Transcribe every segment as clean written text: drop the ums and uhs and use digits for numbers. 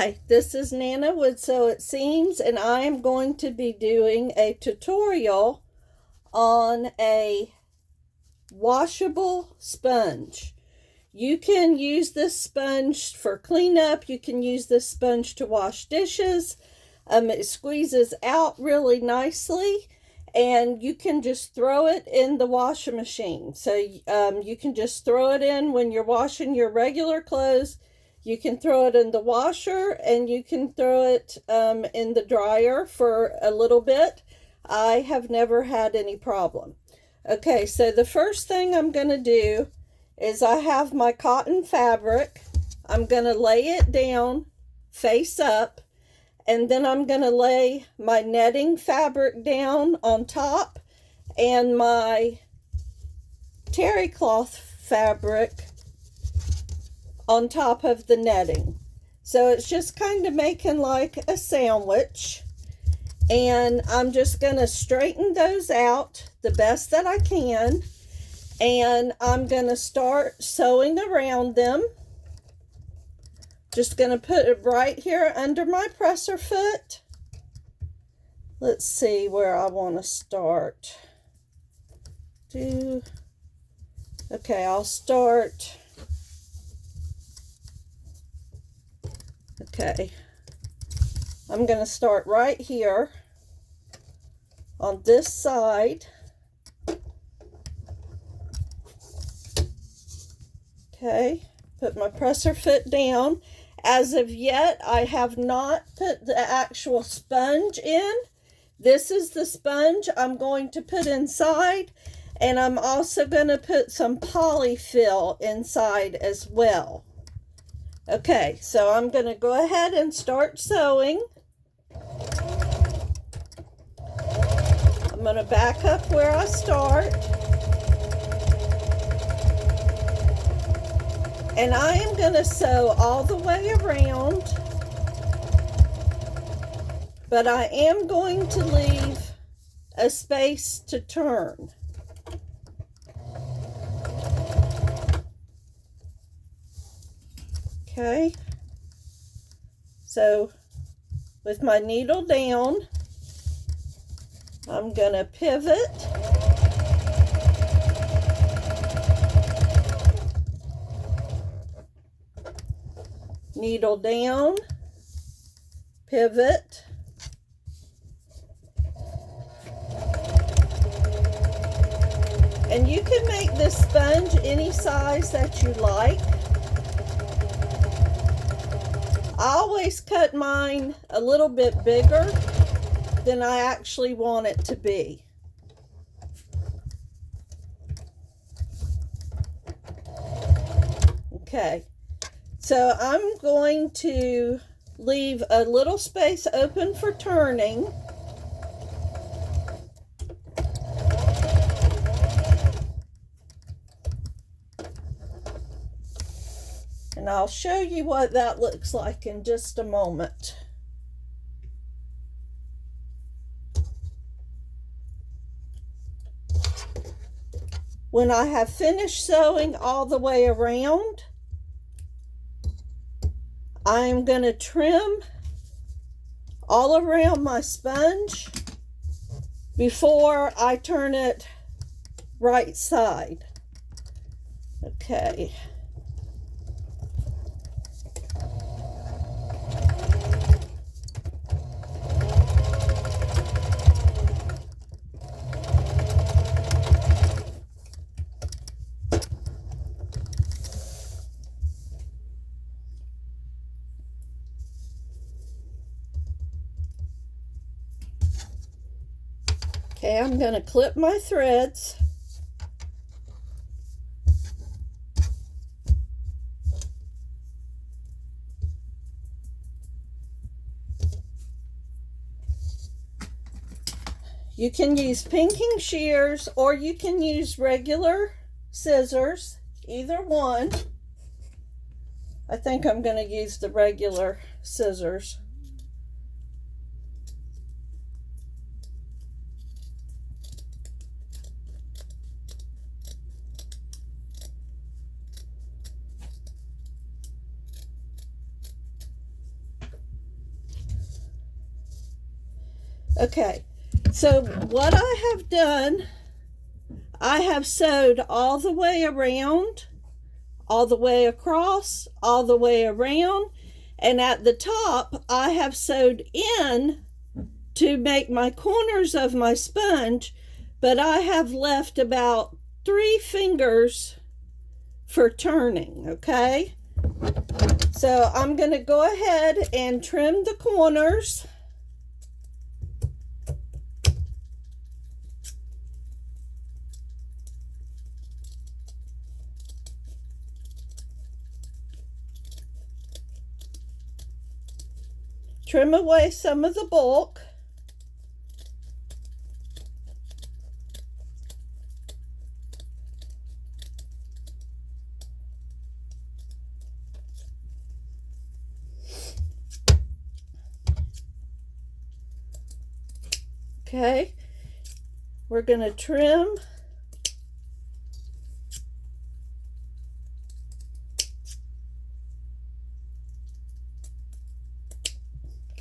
Hi, this is Nana with So It Seems, and I am going to be doing a tutorial on a washable sponge. You can use this sponge for cleanup. You can use this sponge to wash dishes. It squeezes out really nicely, and you can just throw it in the washing machine. So you can just throw it in when you're washing your regular clothes. You can throw it in the washer, and you can throw it in the dryer for a little bit. I have never had any problem. Okay, so the first thing I'm going to do is I have my cotton fabric. I'm going to lay it down face up, and then I'm going to lay my netting fabric down on top and my terrycloth fabric on top of the netting. So it's just kind of making like a sandwich, and I'm just going to straighten those out the best that I can, and I'm going to start sewing around them. Just going to put it right here under my presser foot. Let's see where I want to start. Okay, I'll start. Okay, I'm going to start right here on this side. Okay, put my presser foot down. As of yet, I have not put the actual sponge in. This is the sponge I'm going to put inside, and I'm also going to put some polyfill inside as well. Okay, so I'm going to go ahead and start sewing. I'm going to back up where I start. And I am going to sew all the way around, but I am going to leave a space to turn. Okay, so with my needle down, I'm going to pivot. Needle down, pivot. And you can make this sponge any size that you like. I always cut mine a little bit bigger than I actually want it to be. Okay, so I'm going to leave a little space open for turning. And I'll show you what that looks like in just a moment. When I have finished sewing all the way around, I'm going to trim all around my sponge before I turn it right side. Okay. Okay, I'm going to clip my threads. You can use pinking shears, or you can use regular scissors, either one. I think I'm going to use the regular scissors. Okay, so what I have done, I have sewed all the way around, all the way across, all the way around, and at the top I have sewed in to make my corners of my sponge, but I have left about 3 fingers for turning, okay? So I'm going to go ahead and trim the corners. Trim away some of the bulk. Okay, we're going to trim.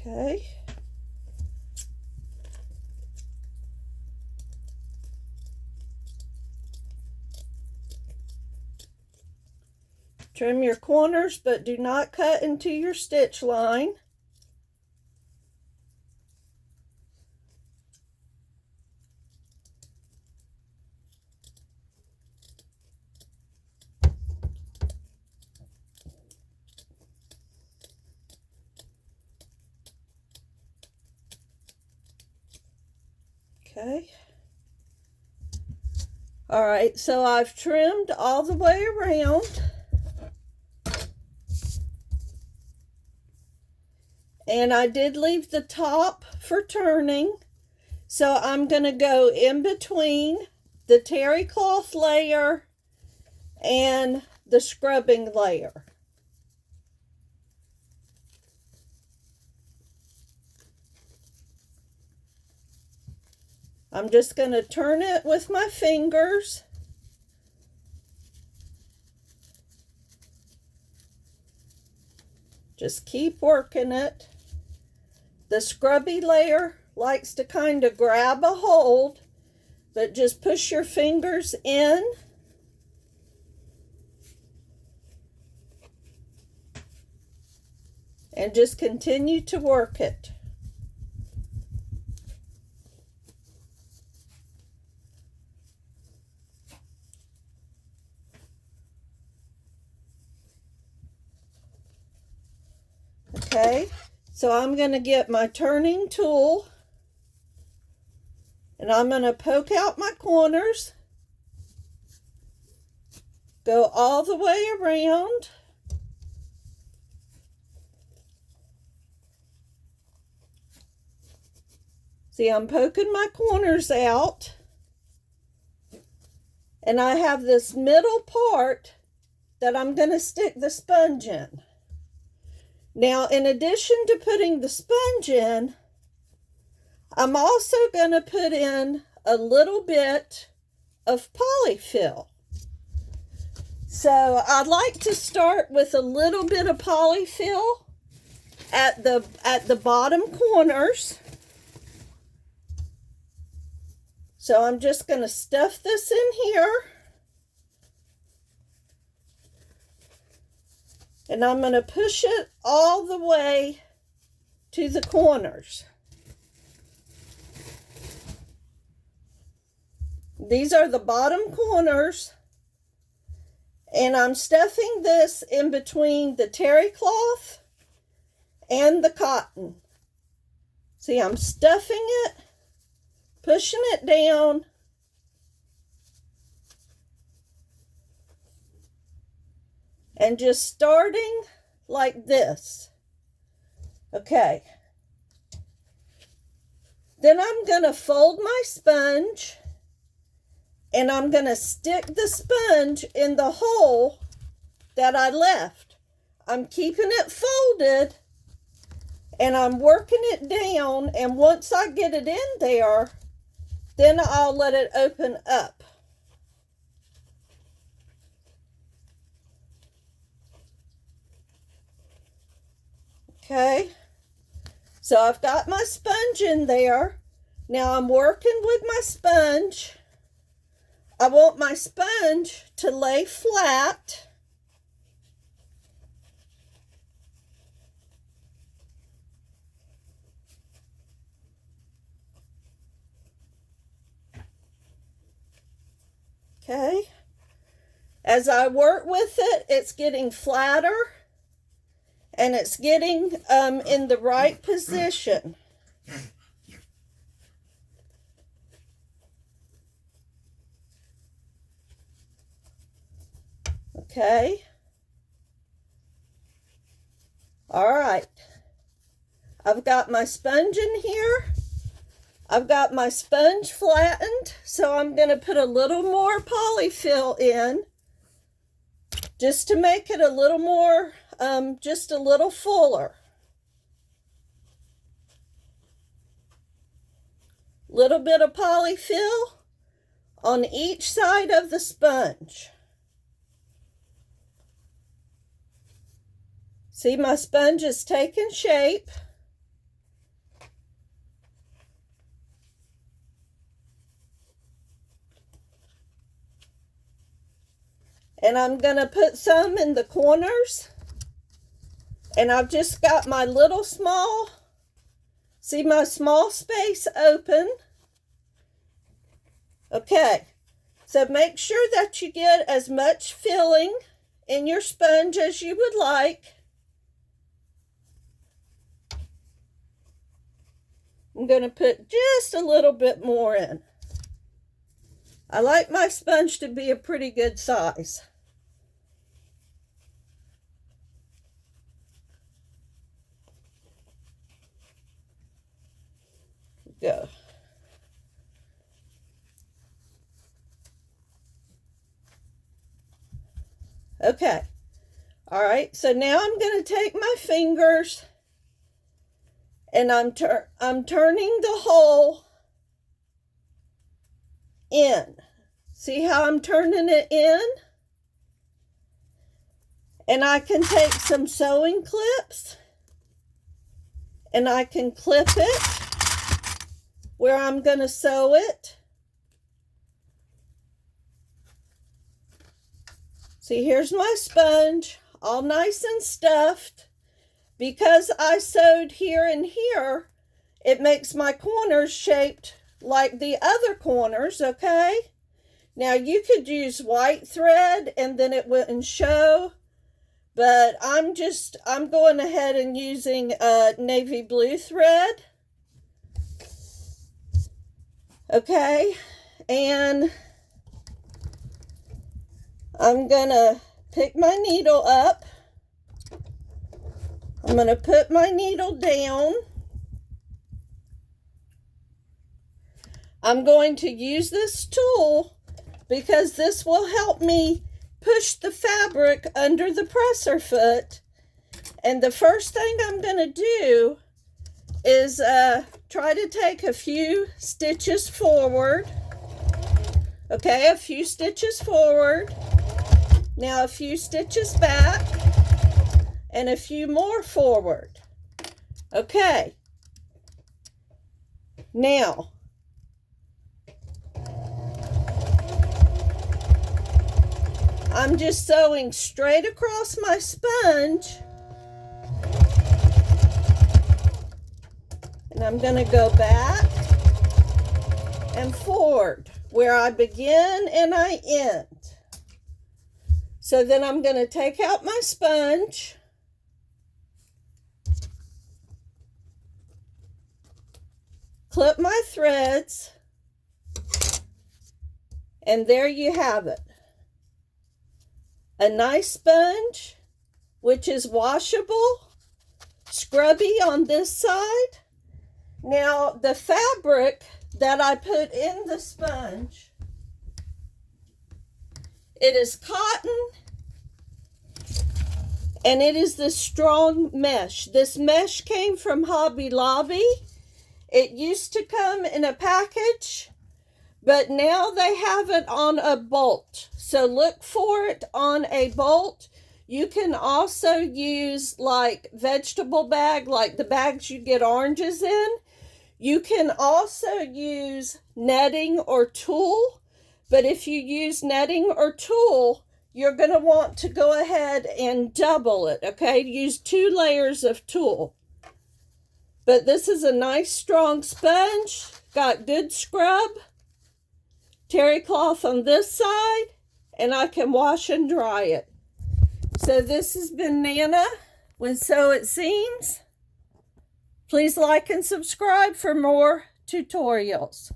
Okay. Trim your corners, but do not cut into your stitch line. Okay. All right, so I've trimmed all the way around. And I did leave the top for turning. So I'm going to go in between the terry cloth layer and the scrubbing layer. I'm just going to turn it with my fingers. Just keep working it. The scrubby layer likes to kind of grab a hold, but just push your fingers in. And just continue to work it. Okay, so I'm going to get my turning tool and I'm going to poke out my corners, go all the way around. See, I'm poking my corners out, and I have this middle part that I'm going to stick the sponge in. Now, in addition to putting the sponge in, I'm also going to put in a little bit of polyfill. So I'd like to start with a little bit of polyfill at the bottom corners. So I'm just going to stuff this in here. And I'm going to push it all the way to the corners. These are the bottom corners. And I'm stuffing this in between the terry cloth and the cotton. See, I'm stuffing it, pushing it down. And just starting like this. Okay. Then I'm going to fold my sponge and I'm going to stick the sponge in the hole that I left. I'm keeping it folded and I'm working it down, and once I get it in there, then I'll let it open up. Okay, so I've got my sponge in there. Now I'm working with my sponge. I want my sponge to lay flat. Okay. As I work with it, it's getting flatter and it's getting in the right position. Okay. All right. I've got my sponge in here. I've got my sponge flattened, so I'm going to put a little more polyfill in just to make it a little more, just a little fuller. Little bit of polyfill on each side of the sponge. See, my sponge is taking shape. And I'm going to put some in the corners. And I've just got my little small, see my small space open. Okay, so make sure that you get as much filling in your sponge as you would like. I'm going to put just a little bit more in. I like my sponge to be a pretty good size. Go. Okay. All right. So now I'm going to take my fingers and I'm turning the hole in. See how I'm turning it in? And I can take some sewing clips and I can clip it where I'm going to sew it. See, here's my sponge, all nice and stuffed. Because I sewed here and here, it makes my corners shaped like the other corners, okay? Now, you could use white thread and then it wouldn't show, but I'm going ahead and using navy blue thread. Okay, and I'm gonna pick my needle up. I'm gonna put my needle down. I'm going to use this tool because this will help me push the fabric under the presser foot. And the first thing I'm gonna do is try to take a few stitches forward. Okay, a few stitches forward. Now a few stitches back and a few more forward. Okay. Now, I'm just sewing straight across my sponge. And I'm going to go back and forward where I begin and I end. So then I'm going to take out my sponge. Clip my threads. And there you have it. A nice sponge, which is washable, scrubby on this side. Now, the fabric that I put in the sponge, it is cotton, and it is this strong mesh. This mesh came from Hobby Lobby. It used to come in a package, but now they have it on a bolt. So look for it on a bolt. You can also use like vegetable bag, like the bags you get oranges in. You can also use netting or tulle, but if you use netting or tulle, you're going to want to go ahead and double it, okay? Use 2 layers of tulle. But this is a nice strong sponge, got good scrub, terry cloth on this side, and I can wash and dry it. So this has been Nana with Sew It Seams. Please like and subscribe for more tutorials.